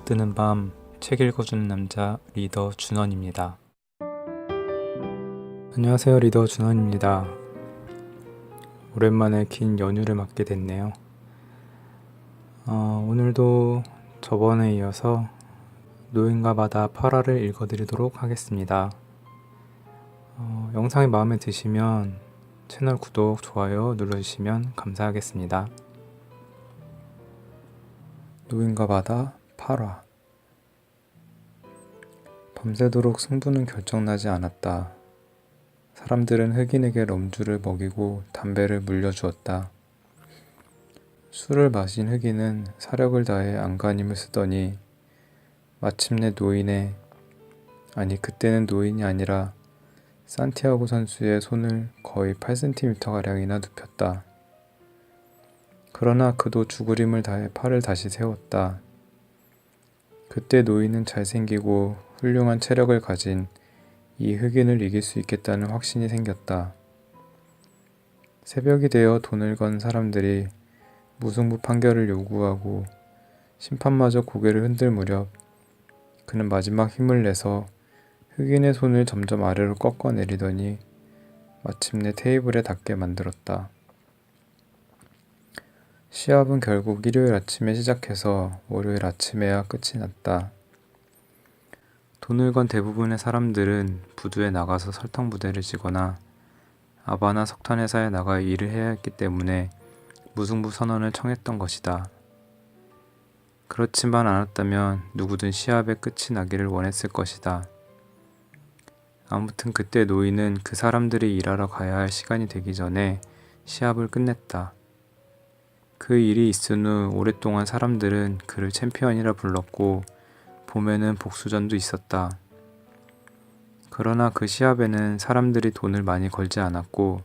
뜨는 밤 책 읽어주는 남자 리더 준원입니다. 안녕하세요, 리더 준원입니다. 오랜만에 긴 연휴를 맞게 됐네요. 오늘도 저번에 이어서 노인과 바다 8화를 읽어드리도록 하겠습니다. 영상이 마음에 드시면 채널 구독, 좋아요 눌러주시면 감사하겠습니다. 노인과 바다 8화. 밤새도록 승부는 결정나지 않았다. 사람들은 흑인에게 럼주를 먹이고 담배를 물려주었다. 술을 마신 흑인은 사력을 다해 안간힘을 쓰더니 마침내 그때는 노인이 아니라 산티아고 선수의 손을 거의 8cm가량이나 눕혔다. 그러나 그도 죽을 힘을 다해 팔을 다시 세웠다. 그때 노인은 잘생기고 훌륭한 체력을 가진 이 흑인을 이길 수 있겠다는 확신이 생겼다. 새벽이 되어 돈을 건 사람들이 무승부 판결을 요구하고 심판마저 고개를 흔들 무렵 그는 마지막 힘을 내서 흑인의 손을 점점 아래로 꺾어내리더니 마침내 테이블에 닿게 만들었다. 시합은 결국 일요일 아침에 시작해서 월요일 아침에야 끝이 났다. 돈을 건 대부분의 사람들은 부두에 나가서 설탕 부대를 지거나 아바나 석탄 회사에 나가 일을 해야 했기 때문에 무승부 선언을 청했던 것이다. 그렇지만 않았다면 누구든 시합의 끝이 나기를 원했을 것이다. 아무튼 그때 노인은 그 사람들이 일하러 가야 할 시간이 되기 전에 시합을 끝냈다. 그 일이 있은 후 오랫동안 사람들은 그를 챔피언이라 불렀고 봄에는 복수전도 있었다. 그러나 그 시합에는 사람들이 돈을 많이 걸지 않았고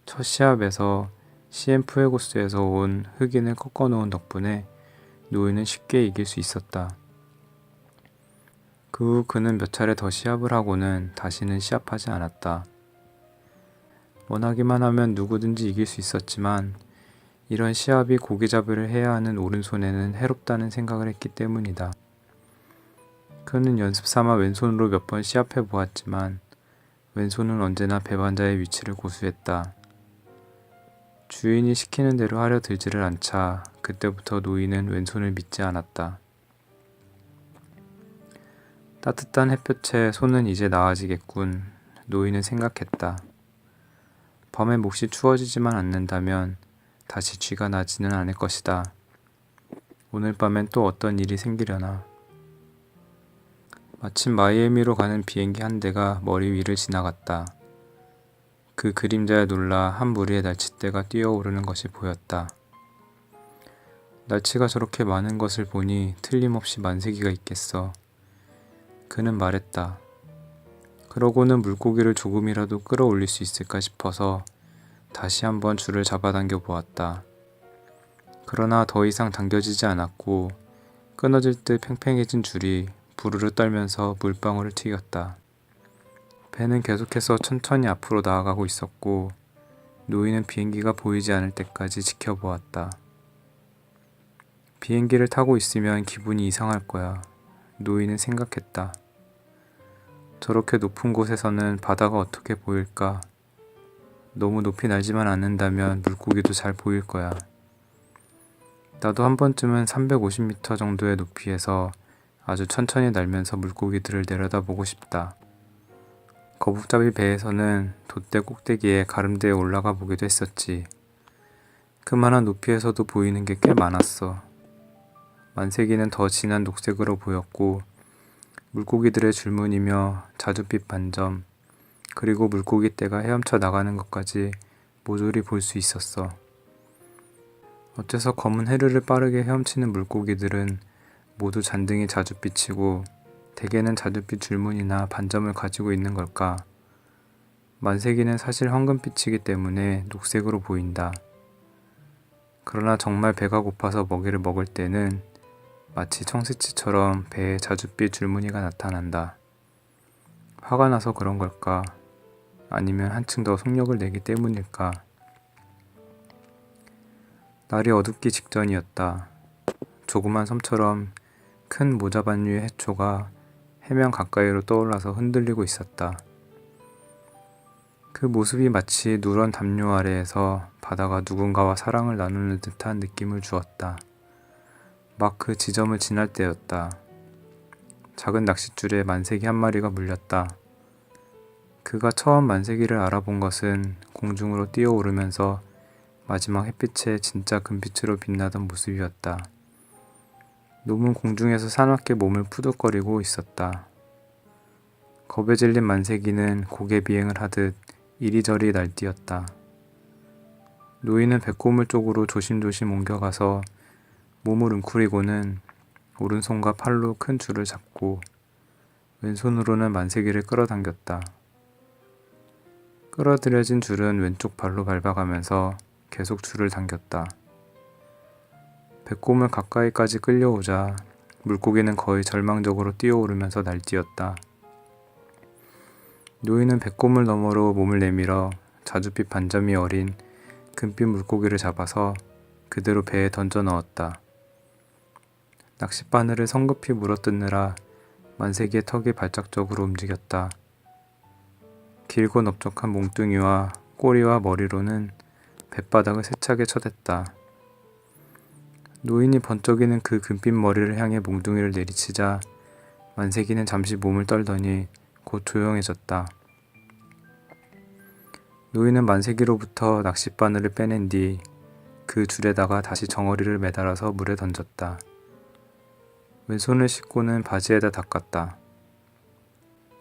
첫 시합에서 시엠프에고스에서 온 흑인을 꺾어놓은 덕분에 노인은 쉽게 이길 수 있었다. 그 후 그는 몇 차례 더 시합을 하고는 다시는 시합하지 않았다. 원하기만 하면 누구든지 이길 수 있었지만 이런 시합이 고기잡이를 해야 하는 오른손에는 해롭다는 생각을 했기 때문이다. 그는 연습 삼아 왼손으로 몇 번 시합해 보았지만 왼손은 언제나 배반자의 위치를 고수했다. 주인이 시키는 대로 하려 들지를 않자 그때부터 노인은 왼손을 믿지 않았다. 따뜻한 햇볕에 손은 이제 나아지겠군. 노인은 생각했다. 밤에 몹시 추워지지만 않는다면 다시 쥐가 나지는 않을 것이다. 오늘 밤엔 또 어떤 일이 생기려나. 마침 마이애미로 가는 비행기 한 대가 머리 위를 지나갔다. 그 그림자에 놀라 한 무리의 날치떼가 뛰어오르는 것이 보였다. 날치가 저렇게 많은 것을 보니 틀림없이 만세기가 있겠어. 그는 말했다. 그러고는 물고기를 조금이라도 끌어올릴 수 있을까 싶어서 다시 한번 줄을 잡아당겨 보았다. 그러나 더 이상 당겨지지 않았고 끊어질 듯 팽팽해진 줄이 부르르 떨면서 물방울을 튀겼다. 배는 계속해서 천천히 앞으로 나아가고 있었고 노인은 비행기가 보이지 않을 때까지 지켜보았다. 비행기를 타고 있으면 기분이 이상할 거야. 노인은 생각했다. 저렇게 높은 곳에서는 바다가 어떻게 보일까? 너무 높이 날지만 않는다면 물고기도 잘 보일 거야. 나도 한 번쯤은 350m 정도의 높이에서 아주 천천히 날면서 물고기들을 내려다보고 싶다. 거북잡이 배에서는 돛대 꼭대기에 가름대에 올라가 보기도 했었지. 그만한 높이에서도 보이는 게 꽤 많았어. 만세기는 더 진한 녹색으로 보였고 물고기들의 줄무늬며 자줏빛 반점 그리고 물고기 떼가 헤엄쳐 나가는 것까지 모조리 볼 수 있었어. 어째서 검은 해류를 빠르게 헤엄치는 물고기들은 모두 잔등이 자줏빛이고 대개는 자줏빛 줄무늬나 반점을 가지고 있는 걸까? 만세기는 사실 황금빛이기 때문에 녹색으로 보인다. 그러나 정말 배가 고파서 먹이를 먹을 때는 마치 청새치처럼 배에 자줏빛 줄무늬가 나타난다. 화가 나서 그런 걸까? 아니면 한층 더 속력을 내기 때문일까? 날이 어둡기 직전이었다. 조그만 섬처럼 큰 모자반류의 해초가 해면 가까이로 떠올라서 흔들리고 있었다. 그 모습이 마치 누런 담요 아래에서 바다가 누군가와 사랑을 나누는 듯한 느낌을 주었다. 막 그 지점을 지날 때였다. 작은 낚싯줄에 만세기 한 마리가 물렸다. 그가 처음 만세기를 알아본 것은 공중으로 뛰어오르면서 마지막 햇빛에 진짜 금빛으로 빛나던 모습이었다. 놈은 공중에서 사납게 몸을 푸득거리고 있었다. 겁에 질린 만세기는 고개 비행을 하듯 이리저리 날뛰었다. 노인은 백고물 쪽으로 조심조심 옮겨가서 몸을 웅크리고는 오른손과 팔로 큰 줄을 잡고 왼손으로는 만세기를 끌어당겼다. 끌어들여진 줄은 왼쪽 발로 밟아가면서 계속 줄을 당겼다. 백곰을 가까이까지 끌려오자 물고기는 거의 절망적으로 뛰어오르면서 날뛰었다. 노인은 백곰을 너머로 몸을 내밀어 자줏빛 반점이 어린 금빛 물고기를 잡아서 그대로 배에 던져 넣었다. 낚싯바늘을 성급히 물어뜯느라 만세기의 턱이 발작적으로 움직였다. 길고 넓적한 몽둥이와 꼬리와 머리로는 뱃바닥을 세차게 쳐댔다. 노인이 번쩍이는 그 금빛 머리를 향해 몽둥이를 내리치자 만세기는 잠시 몸을 떨더니 곧 조용해졌다. 노인은 만세기로부터 낚싯바늘을 빼낸 뒤 그 줄에다가 다시 정어리를 매달아서 물에 던졌다. 왼손을 씻고는 바지에다 닦았다.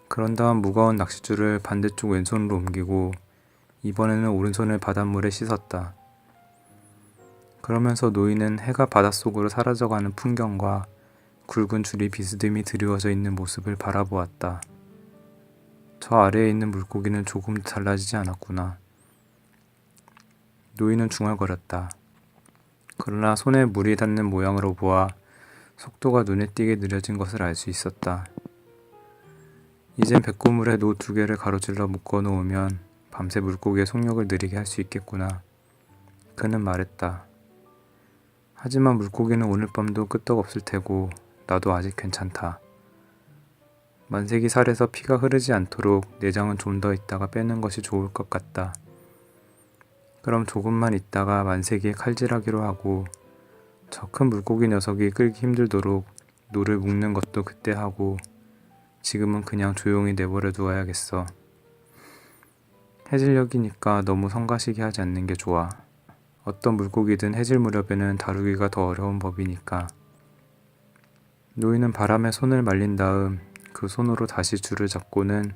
그런 다음 무거운 낚싯줄을 반대쪽 왼손으로 옮기고 이번에는 오른손을 바닷물에 씻었다. 그러면서 노인은 해가 바닷속으로 사라져가는 풍경과 굵은 줄이 비스듬히 드리워져 있는 모습을 바라보았다. 저 아래에 있는 물고기는 조금도 달라지지 않았구나. 노인은 중얼거렸다. 그러나 손에 물이 닿는 모양으로 보아 속도가 눈에 띄게 느려진 것을 알 수 있었다. 이젠 백고물에 노 2개를 가로질러 묶어 놓으면 밤새 물고기의 속력을 느리게 할 수 있겠구나. 그는 말했다. 하지만 물고기는 오늘 밤도 끄떡없을 테고 나도 아직 괜찮다. 만세기 살에서 피가 흐르지 않도록 내장은 좀 더 있다가 빼는 것이 좋을 것 같다. 그럼 조금만 있다가 만세기에 칼질하기로 하고 저 큰 물고기 녀석이 끌기 힘들도록 노를 묶는 것도 그때 하고 지금은 그냥 조용히 내버려 두어야겠어. 해질녘이니까 너무 성가시게 하지 않는 게 좋아. 어떤 물고기든 해질 무렵에는 다루기가 더 어려운 법이니까. 노인은 바람에 손을 말린 다음 그 손으로 다시 줄을 잡고는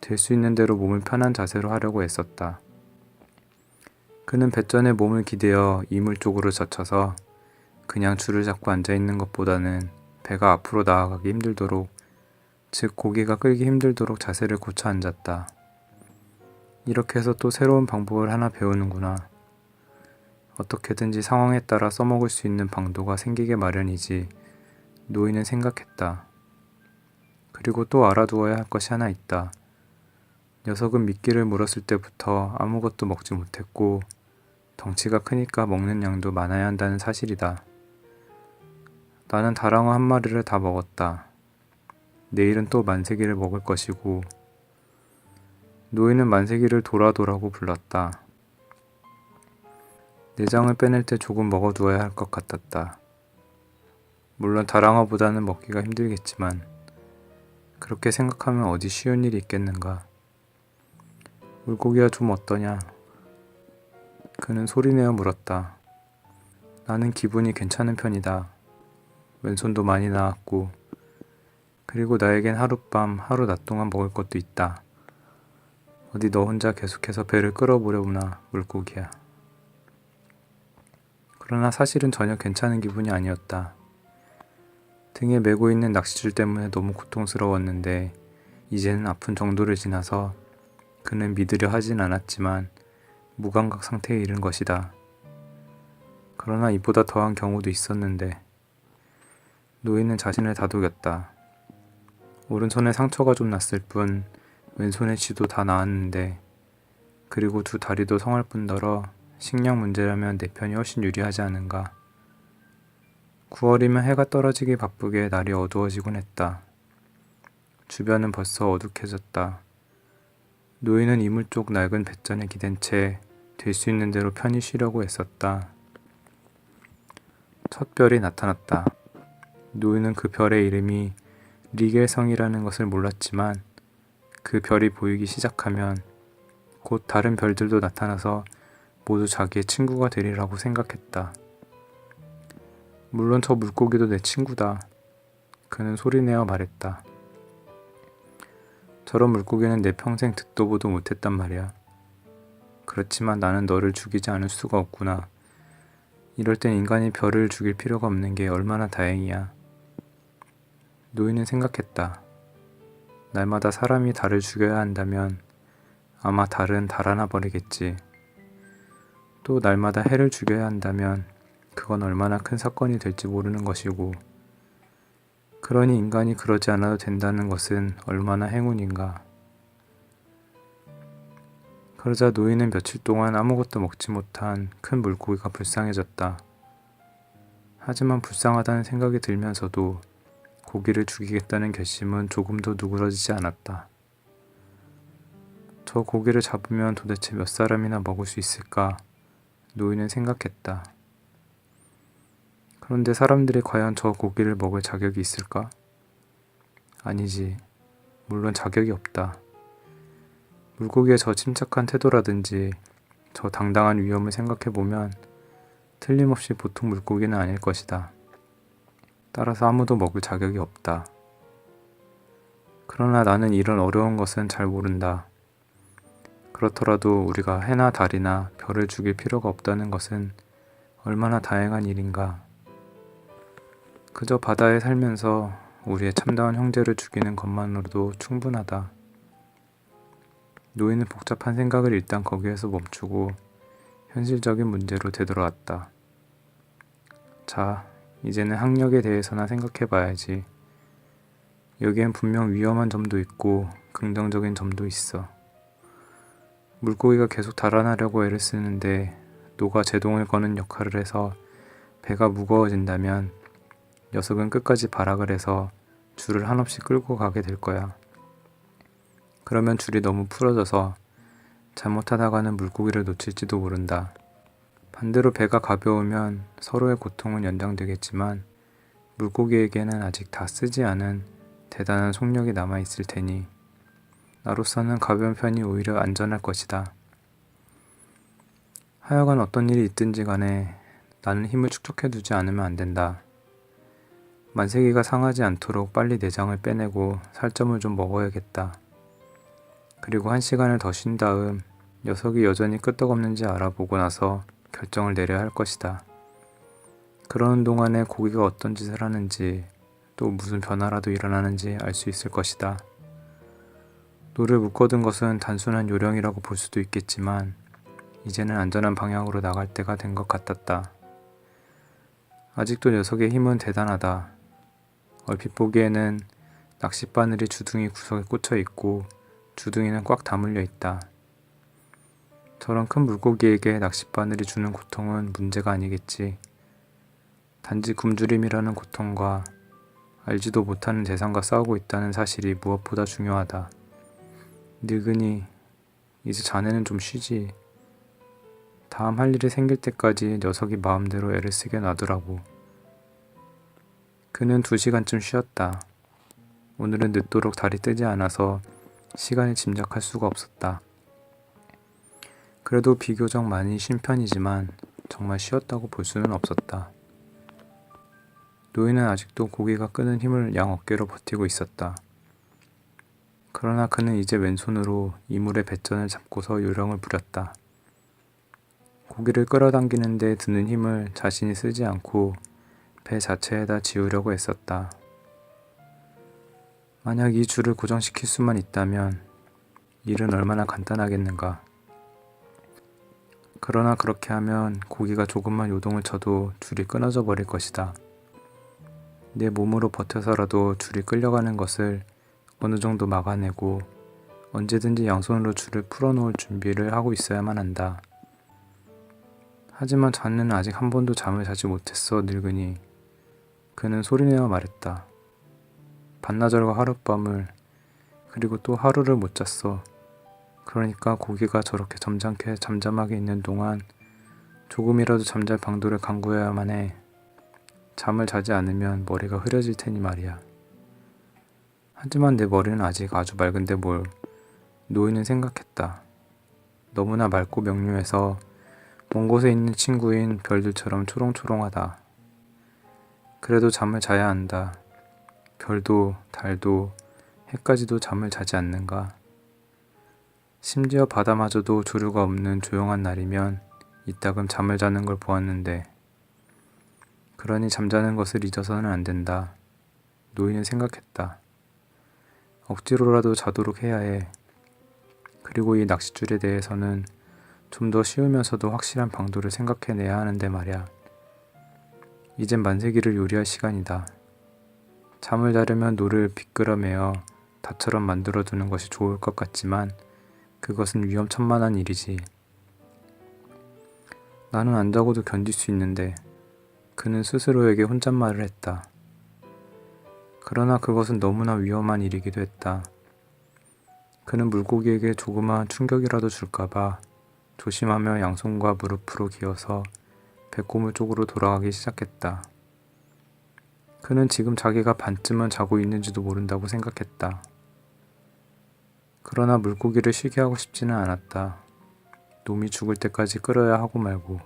될 수 있는 대로 몸을 편한 자세로 하려고 애썼다. 그는 배전에 몸을 기대어 이물 쪽으로 젖혀서 그냥 줄을 잡고 앉아있는 것보다는 배가 앞으로 나아가기 힘들도록, 즉 고기가 끌기 힘들도록 자세를 고쳐 앉았다. 이렇게 해서 또 새로운 방법을 하나 배우는구나. 어떻게든지 상황에 따라 써먹을 수 있는 방도가 생기게 마련이지. 노인은 생각했다. 그리고 또 알아두어야 할 것이 하나 있다. 녀석은 미끼를 물었을 때부터 아무것도 먹지 못했고 덩치가 크니까 먹는 양도 많아야 한다는 사실이다. 나는 다랑어 한 마리를 다 먹었다. 내일은 또 만세기를 먹을 것이고. 노인은 만세기를 도라도라고 불렀다. 내장을 빼낼 때 조금 먹어두어야 할 것 같았다. 물론 다랑어보다는 먹기가 힘들겠지만 그렇게 생각하면 어디 쉬운 일이 있겠는가. 물고기가 좀 어떠냐? 그는 소리내어 물었다. 나는 기분이 괜찮은 편이다. 왼손도 많이 나았고 그리고 나에겐 하룻밤 하루 낮 동안 먹을 것도 있다. 어디 너 혼자 계속해서 배를 끌어보려구나 물고기야. 그러나 사실은 전혀 괜찮은 기분이 아니었다. 등에 메고 있는 낚싯줄 때문에 너무 고통스러웠는데 이제는 아픈 정도를 지나서 그는 믿으려 하진 않았지만 무감각 상태에 이른 것이다. 그러나 이보다 더한 경우도 있었는데. 노인은 자신을 다독였다. 오른손에 상처가 좀 났을 뿐 왼손의 쥐도 다 나았는데, 그리고 두 다리도 성할 뿐더러 식량 문제라면 내 편이 훨씬 유리하지 않은가. 9월이면 해가 떨어지기 바쁘게 날이 어두워지곤 했다. 주변은 벌써 어둑해졌다. 노인은 이물 쪽 낡은 뱃전에 기댄 채 될 수 있는 대로 편히 쉬려고 애썼다. 첫 별이 나타났다. 노인은 그 별의 이름이 리겔성이라는 것을 몰랐지만 그 별이 보이기 시작하면 곧 다른 별들도 나타나서 모두 자기의 친구가 되리라고 생각했다. 물론 저 물고기도 내 친구다. 그는 소리내어 말했다. 저런 물고기는 내 평생 듣도 보도 못했단 말이야. 그렇지만 나는 너를 죽이지 않을 수가 없구나. 이럴 땐 인간이 별을 죽일 필요가 없는 게 얼마나 다행이야. 노인은 생각했다. 날마다 사람이 달을 죽여야 한다면 아마 달은 달아나 버리겠지. 또 날마다 해를 죽여야 한다면 그건 얼마나 큰 사건이 될지 모르는 것이고, 그러니 인간이 그러지 않아도 된다는 것은 얼마나 행운인가. 그러자 노인은 며칠 동안 아무것도 먹지 못한 큰 물고기가 불쌍해졌다. 하지만 불쌍하다는 생각이 들면서도 고기를 죽이겠다는 결심은 조금도 누그러지지 않았다. 저 고기를 잡으면 도대체 몇 사람이나 먹을 수 있을까? 노인은 생각했다. 그런데 사람들이 과연 저 고기를 먹을 자격이 있을까? 아니지. 물론 자격이 없다. 물고기의 저 침착한 태도라든지 저 당당한 위험을 생각해보면 틀림없이 보통 물고기는 아닐 것이다. 따라서 아무도 먹을 자격이 없다. 그러나 나는 이런 어려운 것은 잘 모른다. 그렇더라도 우리가 해나 달이나 별을 죽일 필요가 없다는 것은 얼마나 다행한 일인가. 그저 바다에 살면서 우리의 참다운 형제를 죽이는 것만으로도 충분하다. 노인은 복잡한 생각을 일단 거기에서 멈추고 현실적인 문제로 되돌아왔다. 자, 이제는 학력에 대해서나 생각해 봐야지. 여기엔 분명 위험한 점도 있고 긍정적인 점도 있어. 물고기가 계속 달아나려고 애를 쓰는데 노가 제동을 거는 역할을 해서 배가 무거워진다면 녀석은 끝까지 발악을 해서 줄을 한없이 끌고 가게 될 거야. 그러면 줄이 너무 풀어져서 잘못하다가는 물고기를 놓칠지도 모른다. 반대로 배가 가벼우면 서로의 고통은 연장되겠지만 물고기에게는 아직 다 쓰지 않은 대단한 속력이 남아있을 테니 나로서는 가벼운 편이 오히려 안전할 것이다. 하여간 어떤 일이 있든지 간에 나는 힘을 축적해두지 않으면 안 된다. 만세기가 상하지 않도록 빨리 내장을 빼내고 살점을 좀 먹어야겠다. 그리고 1시간을 더 쉰 다음 녀석이 여전히 끄떡없는지 알아보고 나서 결정을 내려야 할 것이다. 그러는 동안에 고기가 어떤 짓을 하는지 또 무슨 변화라도 일어나는지 알 수 있을 것이다. 노를 묶어둔 것은 단순한 요령이라고 볼 수도 있겠지만 이제는 안전한 방향으로 나갈 때가 된 것 같았다. 아직도 녀석의 힘은 대단하다. 얼핏 보기에는 낚싯바늘이 주둥이 구석에 꽂혀 있고 주둥이는 꽉 다물려 있다. 저런 큰 물고기에게 낚싯바늘이 주는 고통은 문제가 아니겠지. 단지 굶주림이라는 고통과 알지도 못하는 대상과 싸우고 있다는 사실이 무엇보다 중요하다. 늙은이, 이제 자네는 좀 쉬지. 다음 할 일이 생길 때까지 녀석이 마음대로 애를 쓰게 놔두라고. 그는 2시간쯤 쉬었다. 오늘은 늦도록 달이 뜨지 않아서 시간을 짐작할 수가 없었다. 그래도 비교적 많이 쉰 편이지만 정말 쉬었다고 볼 수는 없었다. 노인은 아직도 고기가 끄는 힘을 양 어깨로 버티고 있었다. 그러나 그는 이제 왼손으로 이물의 배전을 잡고서 요령을 부렸다. 고기를 끌어당기는 데 드는 힘을 자신이 쓰지 않고 배 자체에다 지우려고 애썼다. 만약 이 줄을 고정시킬 수만 있다면 일은 얼마나 간단하겠는가. 그러나 그렇게 하면 고기가 조금만 요동을 쳐도 줄이 끊어져 버릴 것이다. 내 몸으로 버텨서라도 줄이 끌려가는 것을 어느 정도 막아내고 언제든지 양손으로 줄을 풀어놓을 준비를 하고 있어야만 한다. 하지만 자네는 아직 한 번도 잠을 자지 못했어, 늙은이. 그는 소리내어 말했다. 반나절과 하룻밤을, 그리고 또 하루를 못 잤어. 그러니까 고기가 저렇게 점잖게 잠잠하게 있는 동안 조금이라도 잠잘 방도를 강구해야만 해. 잠을 자지 않으면 머리가 흐려질 테니 말이야. 하지만 내 머리는 아직 아주 맑은데 뭘. 노인은 생각했다. 너무나 맑고 명료해서 먼 곳에 있는 친구인 별들처럼 초롱초롱하다. 그래도 잠을 자야 한다. 별도, 달도, 해까지도 잠을 자지 않는가. 심지어 바다마저도 조류가 없는 조용한 날이면 이따금 잠을 자는 걸 보았는데, 그러니 잠자는 것을 잊어서는 안 된다. 노인은 생각했다. 억지로라도 자도록 해야 해. 그리고 이 낚싯줄에 대해서는 좀 더 쉬우면서도 확실한 방도를 생각해내야 하는데 말야. 이젠 만세기를 요리할 시간이다. 잠을 자려면 노를 비끄러매어 다처럼 만들어두는 것이 좋을 것 같지만 그것은 위험천만한 일이지. 나는 안 자고도 견딜 수 있는데. 그는 스스로에게 혼잣말을 했다. 그러나 그것은 너무나 위험한 일이기도 했다. 그는 물고기에게 조그마한 충격이라도 줄까봐 조심하며 양손과 무릎으로 기어서 배꼽물 쪽으로 돌아가기 시작했다. 그는 지금 자기가 반쯤은 자고 있는지도 모른다고 생각했다. 그러나 물고기를 쉬게 하고 싶지는 않았다. 놈이 죽을 때까지 끌어야 하고 말고.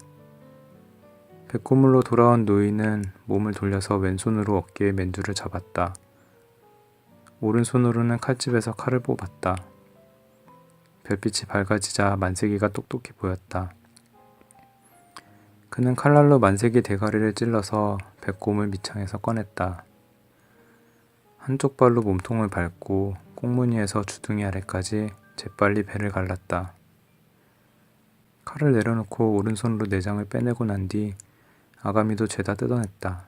배꼽물로 돌아온 노인은 몸을 돌려서 왼손으로 어깨에 맨줄을 잡았다. 오른손으로는 칼집에서 칼을 뽑았다. 별빛이 밝아지자 만세기가 똑똑히 보였다. 그는 칼날로 만세기 대가리를 찔러서 배꼽을 밑창에서 꺼냈다. 한쪽 발로 몸통을 밟고 꽁무니에서 주둥이 아래까지 재빨리 배를 갈랐다. 칼을 내려놓고 오른손으로 내장을 빼내고 난 뒤 아가미도 죄다 뜯어냈다.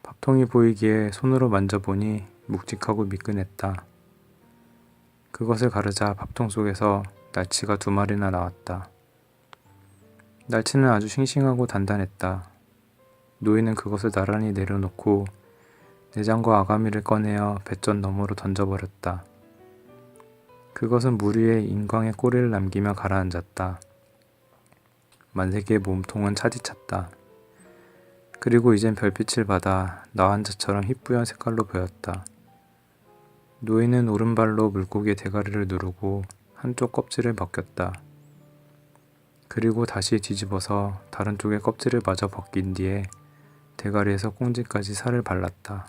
밥통이 보이기에 손으로 만져보니 묵직하고 미끈했다. 그것을 가르자 밥통 속에서 날치가 2마리나 나왔다. 날치는 아주 싱싱하고 단단했다. 노인은 그것을 나란히 내려놓고 내장과 아가미를 꺼내어 뱃전 너머로 던져버렸다. 그것은 물 위에 인광의 꼬리를 남기며 가라앉았다. 만세기의 몸통은 차디찼다. 그리고 이젠 별빛을 받아 나환자처럼 희뿌연 색깔로 보였다. 노인은 오른발로 물고기의 대가리를 누르고 한쪽 껍질을 벗겼다. 그리고 다시 뒤집어서 다른 쪽의 껍질을 마저 벗긴 뒤에 대가리에서 꽁지까지 살을 발랐다.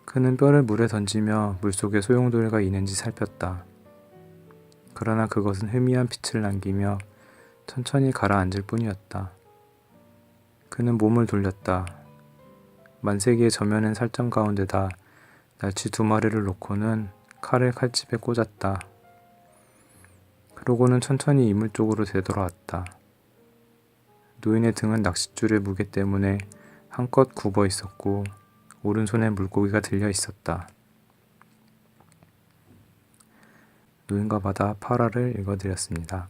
그는 뼈를 물에 던지며 물속에 소용돌이가 있는지 살폈다. 그러나 그것은 희미한 빛을 남기며 천천히 가라앉을 뿐이었다. 그는 몸을 돌렸다. 만세기의 저면엔 살점 가운데다 날치 2마리를 놓고는 칼을 칼집에 꽂았다. 그러고는 천천히 이물 쪽으로 되돌아왔다. 노인의 등은 낚싯줄의 무게 때문에 한껏 굽어 있었고 오른손에 물고기가 들려 있었다. 노인과 바다 8화를 읽어드렸습니다.